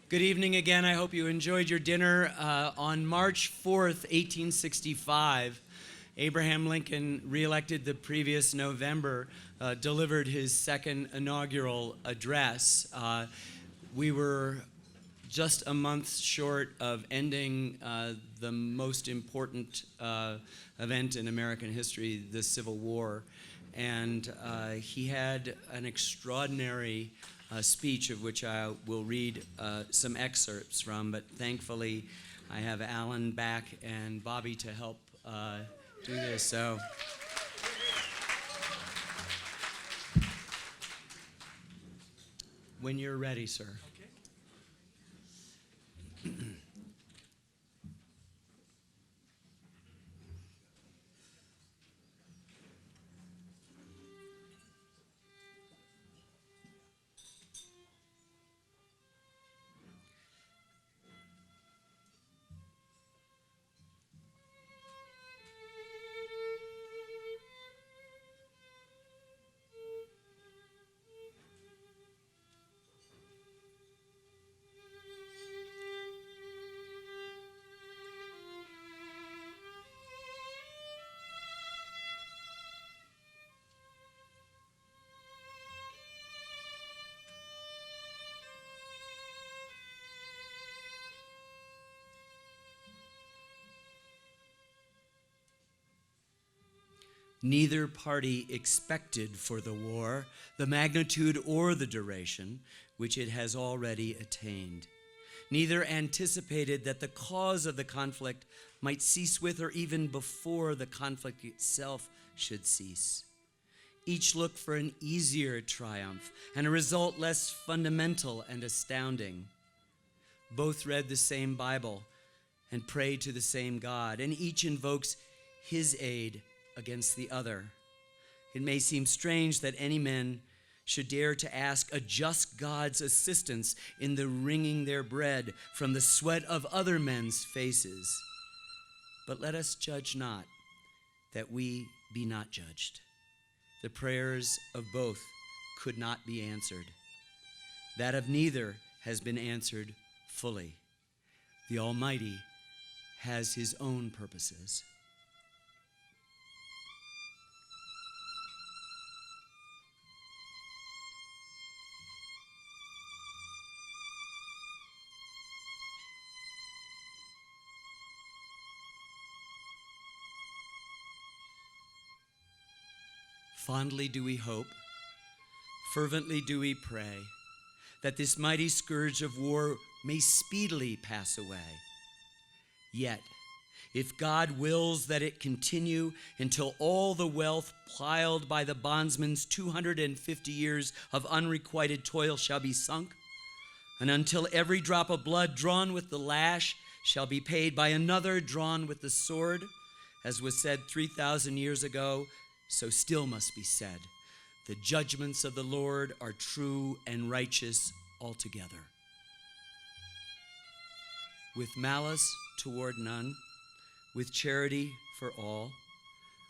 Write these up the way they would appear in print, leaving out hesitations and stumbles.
Good evening again. I hope you enjoyed your dinner. On March 4th, 1865, Abraham Lincoln, reelected the previous November, delivered his second inaugural address. We were just a month short of ending the most important event in American history, the Civil War. And he had an extraordinary speech of which I will read some excerpts from, but thankfully I have Alan back and Bobby to help do this. So, when you're ready, sir. Okay. Neither party expected for the war the magnitude or the duration which it has already attained. Neither anticipated that the cause of the conflict might cease with or even before the conflict itself should cease. Each looked for an easier triumph and a result less fundamental and astounding. Both read the same Bible and prayed to the same God, and each invokes his aid against the other. It may seem strange that any men should dare to ask a just God's assistance in the wringing their bread from the sweat of other men's faces. But let us judge not, that we be not judged. The prayers of both could not be answered. That of neither has been answered fully. The Almighty has his own purposes. Fondly do we hope, fervently do we pray, that this mighty scourge of war may speedily pass away. Yet, if God wills that it continue until all the wealth piled by the bondsman's 250 years of unrequited toil shall be sunk, and until every drop of blood drawn with the lash shall be paid by another drawn with the sword, as was said 3,000 years ago, so still must be said, the judgments of the Lord are true and righteous altogether. With malice toward none, with charity for all,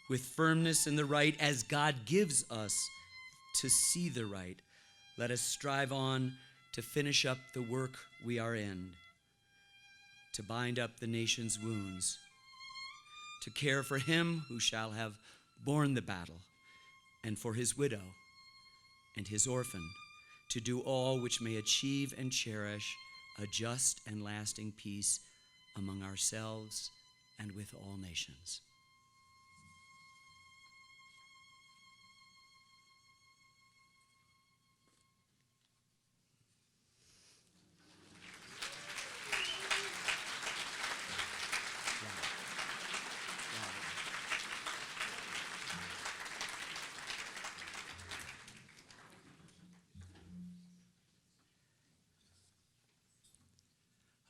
with firmness in the right as God gives us to see the right, let us strive on to finish up the work we are in, to bind up the nation's wounds, to care for him who shall have borne the battle, and for his widow and his orphan, to do all which may achieve and cherish a just and lasting peace among ourselves and with all nations.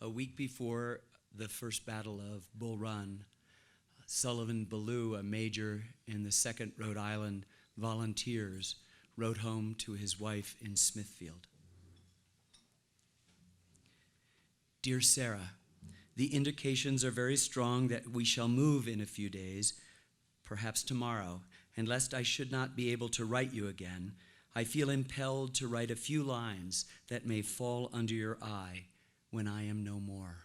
A week before the first battle of Bull Run, Sullivan Ballou, a major in the 2nd Rhode Island Volunteers, wrote home to his wife in Smithfield. Dear Sarah, the indications are very strong that we shall move in a few days, perhaps tomorrow, and lest I should not be able to write you again, I feel impelled to write a few lines that may fall under your eye when I am no more.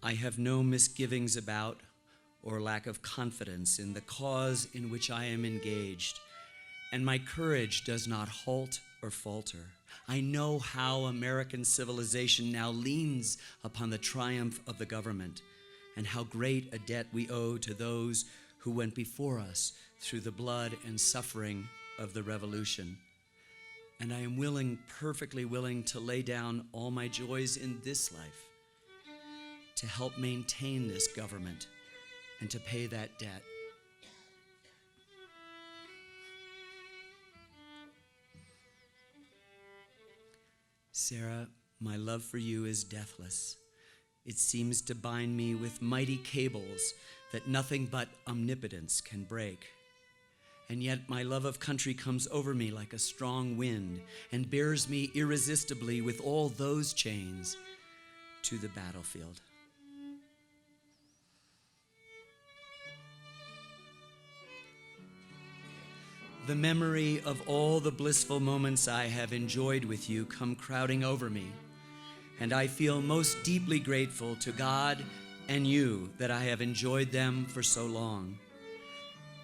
I have no misgivings about or lack of confidence in the cause in which I am engaged, and my courage does not halt or falter. I know how American civilization now leans upon the triumph of the government, and how great a debt we owe to those who went before us through the blood and suffering of the revolution. And I am willing, perfectly willing, to lay down all my joys in this life to help maintain this government and to pay that debt. Sarah, my love for you is deathless. It seems to bind me with mighty cables that nothing but omnipotence can break. And yet my love of country comes over me like a strong wind and bears me irresistibly with all those chains to the battlefield. The memory of all the blissful moments I have enjoyed with you come crowding over me, and I feel most deeply grateful to God and you that I have enjoyed them for so long,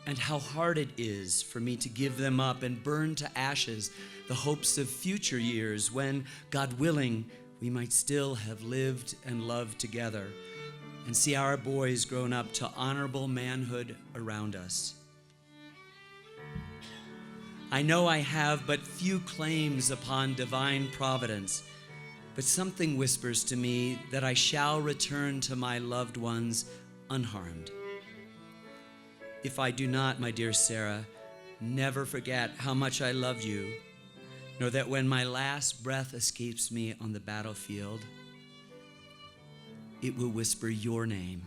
and how hard it is for me to give them up and burn to ashes the hopes of future years when, God willing, we might still have lived and loved together and see our boys grown up to honorable manhood around us. I know I have but few claims upon divine providence, but something whispers to me that I shall return to my loved ones unharmed. If I do not, my dear Sarah, never forget how much I love you, nor that when my last breath escapes me on the battlefield, it will whisper your name.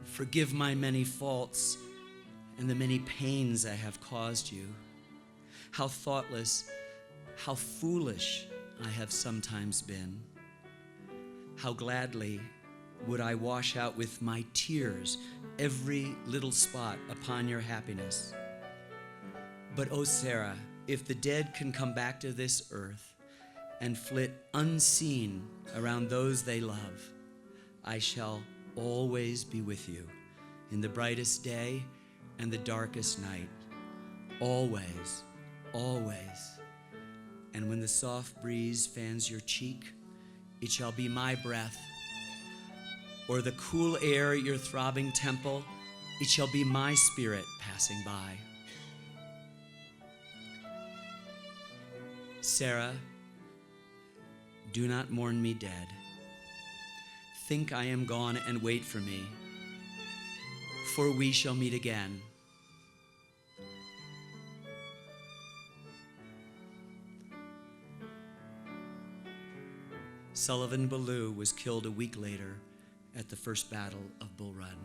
Forgive my many faults and the many pains I have caused you. How thoughtless, how foolish I have sometimes been. How gladly would I wash out with my tears every little spot upon your happiness. But, oh Sarah, if the dead can come back to this earth and flit unseen around those they love, I shall always be with you in the brightest day and the darkest night, always, always. And when the soft breeze fans your cheek, it shall be my breath, or the cool air at your throbbing temple, it shall be my spirit passing by. Sarah, do not mourn me dead. Think I am gone and wait for me, for we shall meet again. Sullivan Ballou was killed a week later at the First Battle of Bull Run.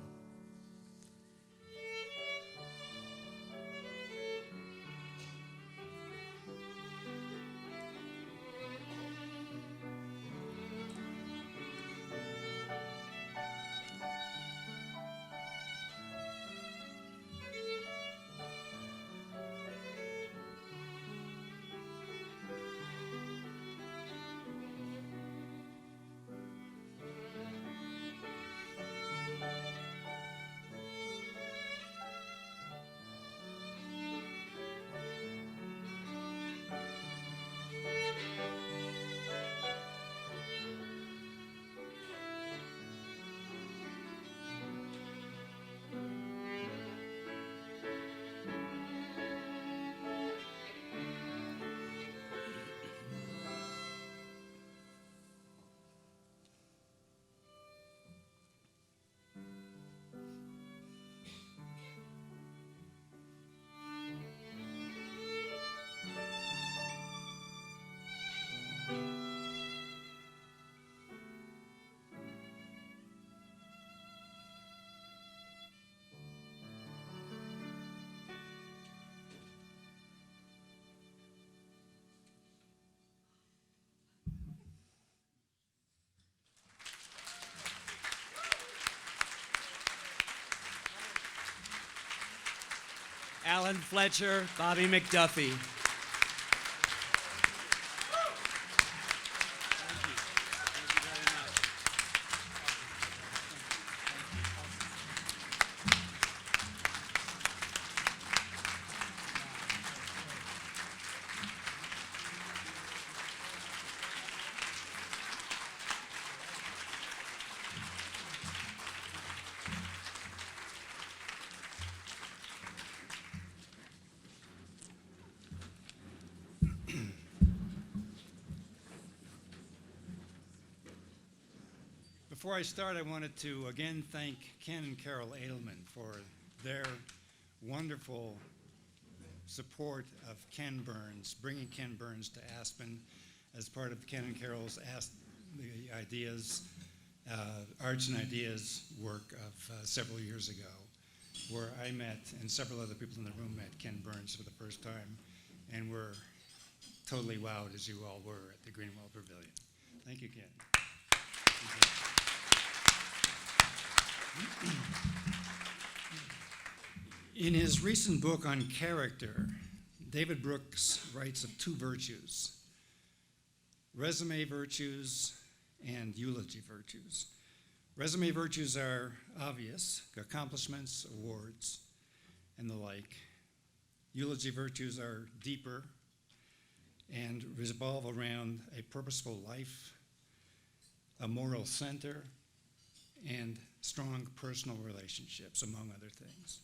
Alan Fletcher, Bobby McDuffie. Before I start, I wanted to again thank Ken and Carol Edelman for their wonderful support of Ken Burns, bringing Ken Burns to Aspen as part of Ken and Carol's the Ideas, Arts and Ideas work of several years ago, where I met, and several other people in the room met, Ken Burns for the first time, and were totally wowed, as you all were, at the Greenwell Pavilion. Thank you, Ken. Thank you. In his recent book on character, David Brooks writes of two virtues: resume virtues and eulogy virtues. Resume virtues are obvious: accomplishments, awards, and the like. Eulogy virtues are deeper and revolve around a purposeful life, a moral center, and strong personal relationships, among other things.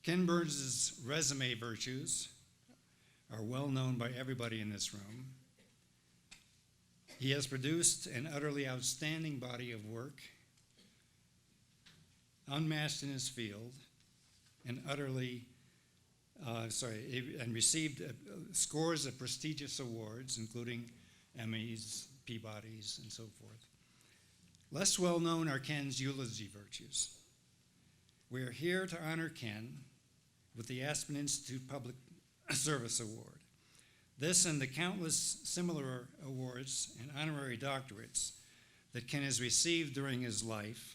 Ken Burns' resume virtues are well known by everybody in this room. He has produced an utterly outstanding body of work, unmatched in his field, and and received scores of prestigious awards, including Emmys, Peabodys, and so forth. Less well known are Ken's eulogy virtues. We are here to honor Ken with the Aspen Institute Public Service Award. This and the countless similar awards and honorary doctorates that Ken has received during his life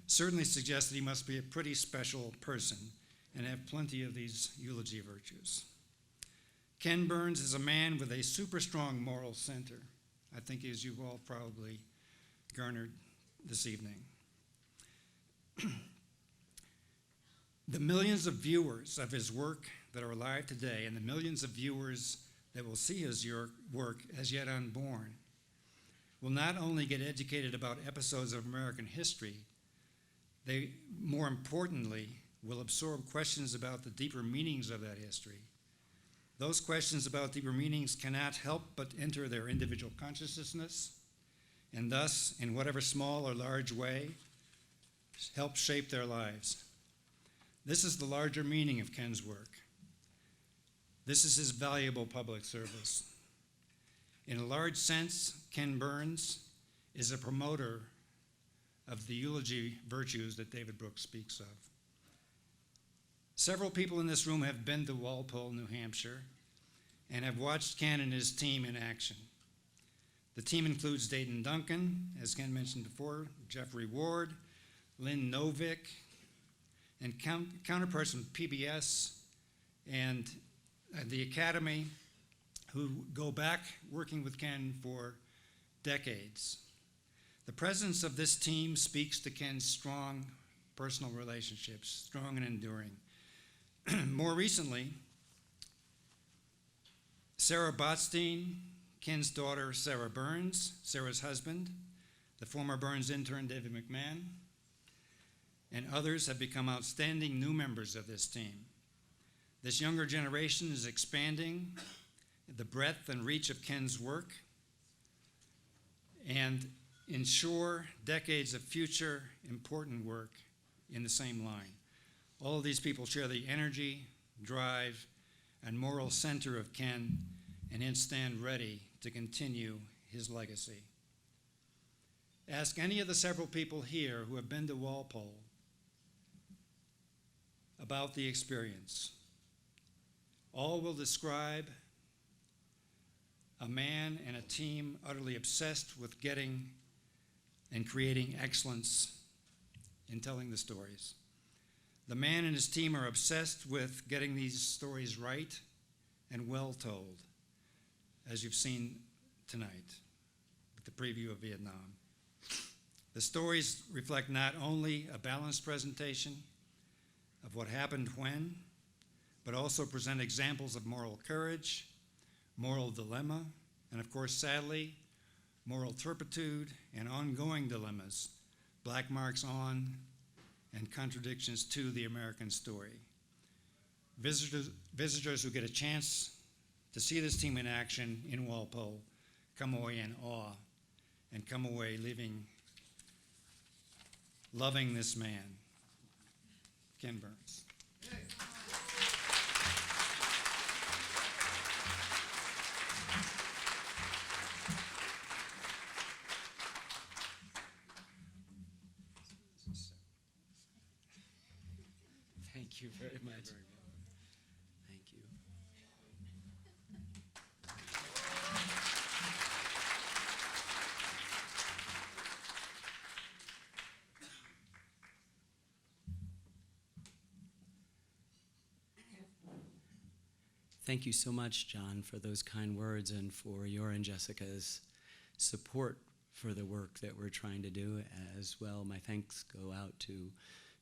certainly suggest that he must be a pretty special person and have plenty of these eulogy virtues. Ken Burns is a man with a super strong moral center, I think, as you've all probably garnered this evening. The millions of viewers of his work that are alive today and the millions of viewers that will see his work as yet unborn will not only get educated about episodes of American history, they, more importantly, will absorb questions about the deeper meanings of that history. Those questions about deeper meanings cannot help but enter their individual consciousness, and thus, in whatever small or large way, help shape their lives. This is the larger meaning of Ken's work. This is his valuable public service. In a large sense, Ken Burns is a promoter of the eulogy virtues that David Brooks speaks of. Several people in this room have been to Walpole, New Hampshire, and have watched Ken and his team in action. The team includes Dayton Duncan, as Ken mentioned before, Jeffrey Ward, Lynn Novick, and counterparts from PBS and the Academy, who go back working with Ken for decades. The presence of this team speaks to Ken's strong personal relationships, strong and enduring. More recently, Sarah Botstein, Ken's daughter Sarah Burns, Sarah's husband, the former Burns intern David McMahon, and others have become outstanding new members of this team. This younger generation is expanding the breadth and reach of Ken's work and ensure decades of future important work in the same line. All of these people share the energy, drive, and moral center of Ken, and hence stand ready to continue his legacy. Ask any of the several people here who have been to Walpole about the experience. All will describe a man and a team utterly obsessed with getting and creating excellence in telling the stories. The man and his team are obsessed with getting these stories right and well told, as you've seen tonight with the preview of Vietnam. The stories reflect not only a balanced presentation of what happened when, but also present examples of moral courage, moral dilemma, and of course, sadly, moral turpitude and ongoing dilemmas, black marks on and contradictions to the American story. Visitors who get a chance to see this team in action in Walpole come away in awe and come away loving this man, Ken Burns. Thank you very much. Thank you. Thank you so much, John, for those kind words and for your and Jessica's support for the work that we're trying to do as well. My thanks go out to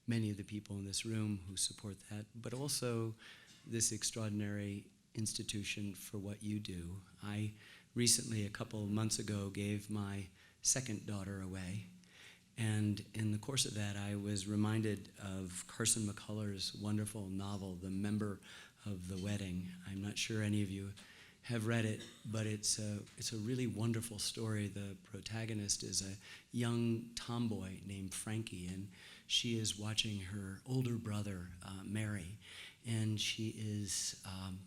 many of the people in this room who support that, but also this extraordinary institution for what you do. I recently, a couple of months ago, gave my second daughter away, and in the course of that, I was reminded of Carson McCullers' wonderful novel, The Member of the Wedding. I'm not sure any of you have read it, but it's a really wonderful story. The protagonist is a young tomboy named Frankie, and she is watching her older brother marry, and she is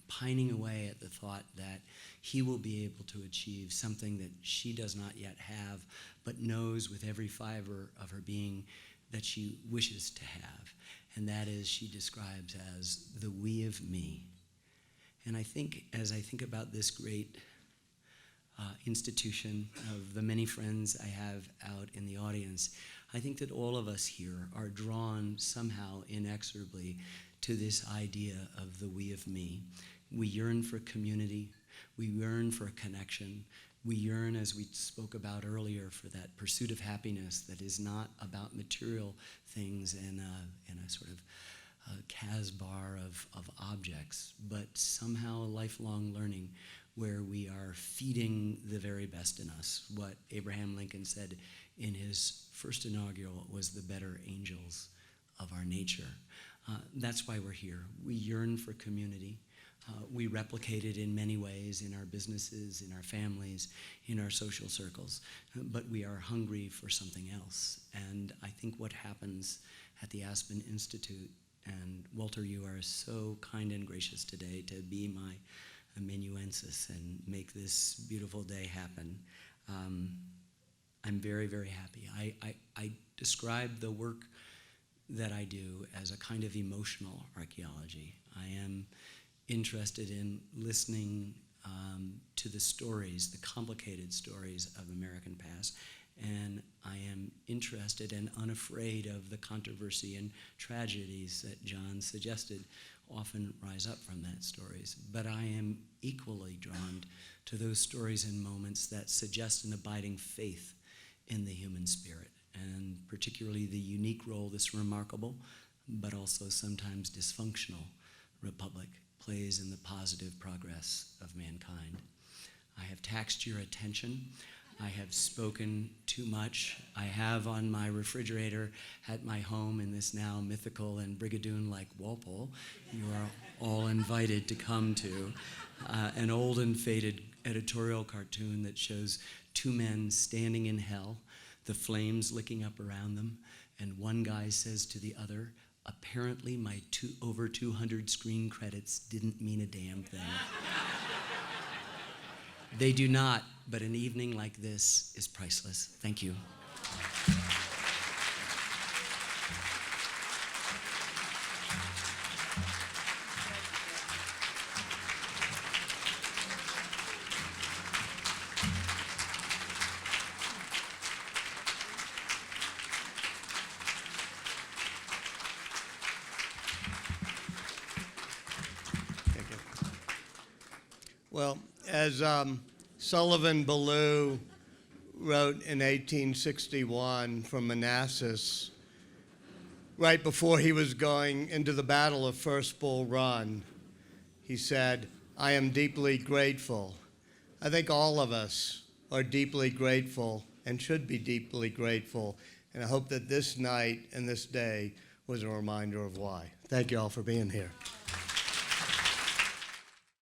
pining away at the thought that he will be able to achieve something that she does not yet have, but knows with every fiber of her being that she wishes to have. And that is, she describes as the we of me. And I think, as I think about this great institution of the many friends I have out in the audience, I think that all of us here are drawn somehow inexorably to this idea of the we of me. We yearn for community. We yearn for connection. We yearn, as we spoke about earlier, for that pursuit of happiness that is not about material things in a sort of Casbah of objects, but somehow lifelong learning where we are feeding the very best in us. What Abraham Lincoln said in his first inaugural was the better angels of our nature. That's why we're here. We yearn for community. We replicate it in many ways in our businesses, in our families, in our social circles, but we are hungry for something else. And I think what happens at the Aspen Institute, and Walter, you are so kind and gracious today to be my amanuensis and make this beautiful day happen. I'm very, very happy. I describe the work that I do as a kind of emotional archaeology. I am interested in listening to the stories, the complicated stories of American past, and I am interested and unafraid of the controversy and tragedies that John suggested often rise up from that stories. But I am equally drawn to those stories and moments that suggest an abiding faith in the human spirit, and particularly the unique role this remarkable, but also sometimes dysfunctional republic plays in the positive progress of mankind. I have taxed your attention. I have spoken too much. I have on my refrigerator at my home in this now mythical and brigadoon-like Walpole, you are all invited to come to, an old and faded editorial cartoon that shows two men standing in hell, the flames licking up around them, and one guy says to the other, apparently my over 200 screen credits didn't mean a damn thing. They do not, but an evening like this is priceless. Thank you. Well, as Sullivan Ballou wrote in 1861 from Manassas, right before he was going into the Battle of First Bull Run, he said, "I am deeply grateful." I think all of us are deeply grateful and should be deeply grateful, and I hope that this night and this day was a reminder of why. Thank you all for being here.